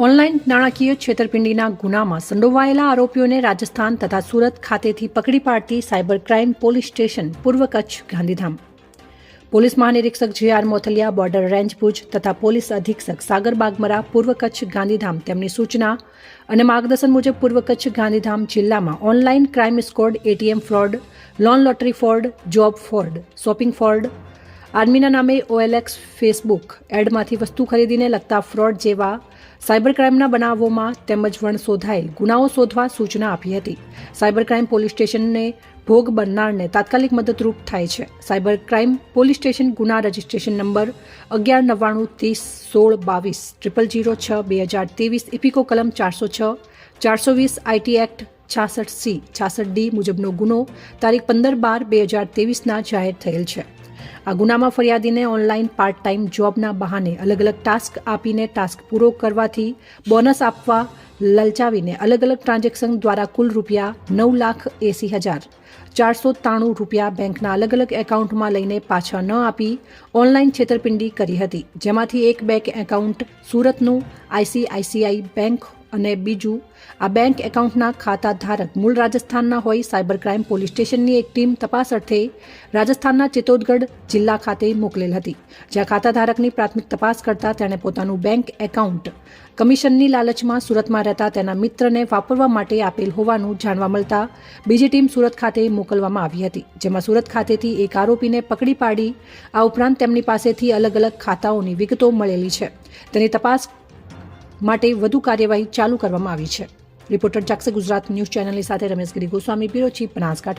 Online નાણાકીય છેતરપિંડીના ગુનામાં સંડોવાયેલા આરોપીઓને રાજસ્થાન તથા સુરત ખાતેથી પકડી પાડતી સાયબર ક્રાઇમ પોલીસ સ્ટેશન પૂર્વ કચ્છ ગાંધીધામ. પોલીસ મહાનિરીક્ષક J R. Mothaliya, border range Bhuj તથા પોલીસ અધિક્ષક સાગર બાગમરા, પૂર્વ કચ્છ ગાંધીધામ તેમની સૂચના અને માર્ગદર્શન મુજબ પૂર્વ કચ્છ ગાંધીધામ જિલ્લામાં online crime squad, ATM fraud, loan lottery fraud, job fraud, shopping fraud, આર્મીના નામે OLX ફેસબુક એડમાંથી વસ્તુ ખરીદીને લગતા ફ્રોડ જેવા સાયબર ક્રાઇમના બનાવોમાં તેમજ વણશોધાયેલ ગુનાઓ શોધવા સૂચના આપી હતી. સાયબર ક્રાઇમ પોલીસ સ્ટેશનને ભોગ બનનારને તાત્કાલિક મદદરૂપ થાય છે. સાયબર ક્રાઇમ પોલીસ સ્ટેશન ગુના રજિસ્ટ્રેશન નંબર 119930220006/2023 ઇપિકો કલમ 406, 420 IT એક્ટ 66C 66D મુજબનો ગુનો તારીખ 15/12/2023ના જાહેર થયેલ છે. આ ગુનામાં ફરિયાદીને ઓનલાઈન પાર્ટ ટાઈમ જોબના બહાને અલગ અલગ ટાસ્ક આપીને ટાસ્ક પૂરો કરવાથી બોનસ આપવા લલચાવીને અલગ અલગ ટ્રાન્ઝેક્શન દ્વારા કુલ ₹1,80,493 બેંકના અલગ અલગ એકાઉન્ટમાં લઈને પાછા ન આપી ઓનલાઈન છેતરપિંડી કરી હતી. જેમાંથી એક બેંક એકાઉન્ટ સુરતનું ICICI બેંક અને બીજું આ બેંક એકાઉન્ટના ખાતા ધારક મૂળ રાજસ્થાનના હોય. સાયબર ક્રાઇમ પોલીસ સ્ટેશનની એક ટીમ તપાસ અર્થે રાજસ્થાનના ચિત્તોડગઢ જિલ્લા ખાતે મોકલેલ હતી, જ્યાં ખાતા ધારકની પ્રાથમિક તપાસ કરતા તેણે પોતાનું બેંક એકાઉન્ટ કમિશનની લાલચમાં સુરતમાં રહેતા તેના મિત્રને વાપરવા માટે આપેલ હોવાનું જાણવા મળતા બીજી ટીમ સુરત ખાતે મોકલવામાં આવી હતી, જેમાં સુરત ખાતેથી એક આરોપીને પકડી પાડી આ ઉપરાંત તેમની પાસેથી અલગ અલગ ખાતાઓની વિગતો મળેલી છે. તેની તપાસ માટે વધુ કાર્યવાહી ચાલુ કરવામાં આવી છે. રિપોર્ટર ચક્ષ ગુજરાત ન્યૂઝ ચેનલની સાથે રમેશ ગિરી ગોસ્વામી, બ્યુરો ચીફ, બનાસકાંઠા.